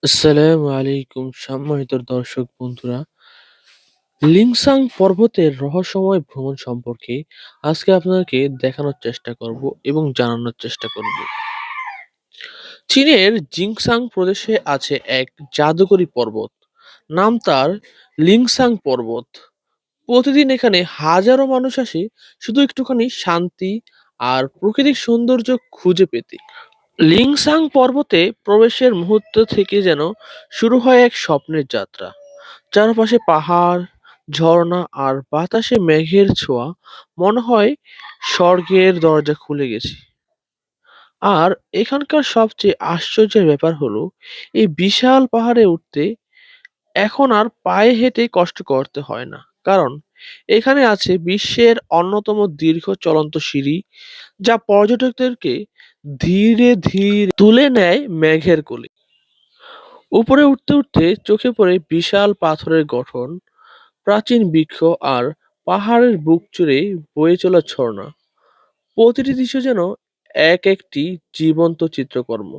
আসসালামু আলাইকুম সম্মানিত দর্শক বন্ধুরা, লিংসাং পর্বতের রহস্যময় ভ্রমণ সম্পর্কে আজকে আপনাকে দেখানোর চেষ্টা করব এবং জানানোর চেষ্টা করব। চীনের জিংসাং প্রদেশে আছে এক জাদুকরী পর্বত, নাম তার লিংসাং পর্বত। প্রতিদিন এখানে হাজারো মানুষ আসে শুধু একটুখানি শান্তি আর প্রাকৃতিক সৌন্দর্য খুঁজে পেতে। লিংসাং পর্বতে প্রবেশের মুহূর্ত থেকে যেন শুরু হয় এক স্বপ্নের যাত্রা। চারপাশে পাহাড়, ঝর্ণা আর বাতাসে মেঘের ছোঁয়া, মনে হয় স্বর্গের দরজা খুলে গেছে। আর এখানকার সবচেয়ে আশ্চর্যের ব্যাপার হলো, এই বিশাল পাহাড়ে উঠতে এখন আর পায়ে হেঁটে কষ্ট করতে হয় না, কারণ এখানে আছে বিশ্বের অন্যতম দীর্ঘ চলন্ত সিঁড়ি, যা পর্যটকদেরকে ধীরে ধীরে তুলে নেয় মেঘের কোলে। উপরে উঠতে উঠতে চোখে পড়ে বিশাল পাথরের গঠন, প্রাচীন বৃক্ষ আর পাহাড়ের বুক চিরে বয়ে চলা ঝর্ণা। প্রতিটি দৃশ্য যেন এক একটি জীবন্ত চিত্রকর্ম।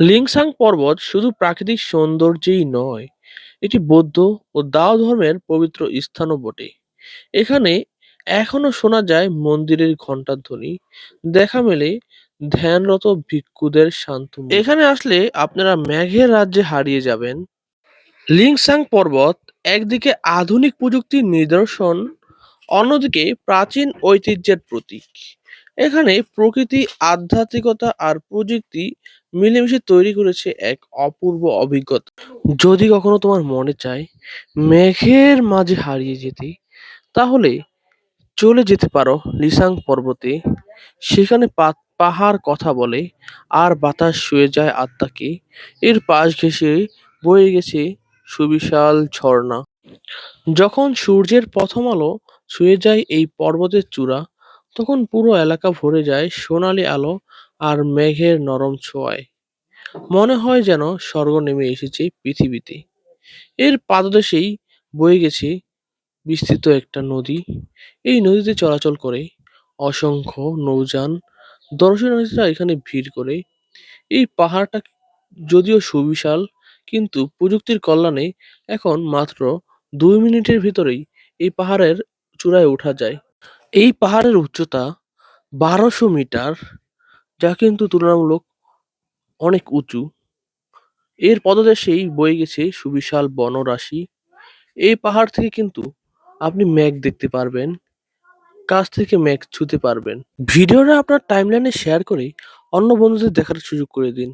লিংসাং পর্বত শুধু প্রাকৃতিক সৌন্দর্যেই নয়, এটি বৌদ্ধ ও দাও ধর্মের পবিত্র স্থানও বটে। এখানে এখনো শোনা যায় মন্দিরের ঘণ্টার ধ্বনি, দেখা মেলে ধ্যানরত ভিক্ষুদের শান্ত মুখ। এখানে আসলে আপনারা মেঘের রাজ্যে হারিয়ে যাবেন। লিংসাং পর্বত একদিকে আধুনিক প্রযুক্তির নিদর্শন, অন্যদিকে প্রাচীন ঐতিহ্যের প্রতীক। এখানে প্রকৃতি, আধ্যাত্মিকতা আর প্রযুক্তি মিলেমিশে তৈরি করেছে এক অপূর্ব অভিজ্ঞতা। যদি কখনো তোমার মনে চায় মেঘের মাঝে হারিয়ে যেতে, তাহলে চলে যেতে পারো লিসাং পর্বতে। সেখানে পাহাড় কথা বলে আর বাতাস শুয়ে যায় আত্মাকে। এর পাশ ঘেঁষে বয়ে গেছে সুবিশাল ঝর্ণা। যখন সূর্যের প্রথম আলো ছুঁয়ে যায় এই পর্বতের চূড়া, তখন পুরো এলাকা ভরে যায় সোনালি আলো আর মেঘের নরম ছোঁয়ায়। মনে হয় যেন স্বর্গ নেমে এসেছে পৃথিবীতে। এর পাদদেশেই বয়ে গেছে বিস্তৃত একটা নদী। এই নদীতে চলাচল করে অসংখ্য নৌযান, দর্শনার্থীরা এখানে ভিড় করে। এই পাহাড়টা যদিও সুবিশাল, কিন্তু প্রযুক্তির কল্যাণে এখন মাত্র 2 মিনিটের ভিতরেই এই পাহাড়ের চূড়ায় ওঠা যায়। এই পাহাড়ের উচ্চতা 1200 মিটার, যা কিন্তু তুলনামূলক অনেক উঁচু। এর পদদেশেই বয়ে গেছে সুবিশাল বনরাশি। এই পাহাড় থেকে কিন্তু আপনি মেঘ দেখতে পারবেন, কাছ থেকে মেঘ ছুঁতে পারবেন। ভিডিওটা আপনার টাইমলাইনে শেয়ার করে অন্য বন্ধুদের দেখার সুযোগ করে দিন।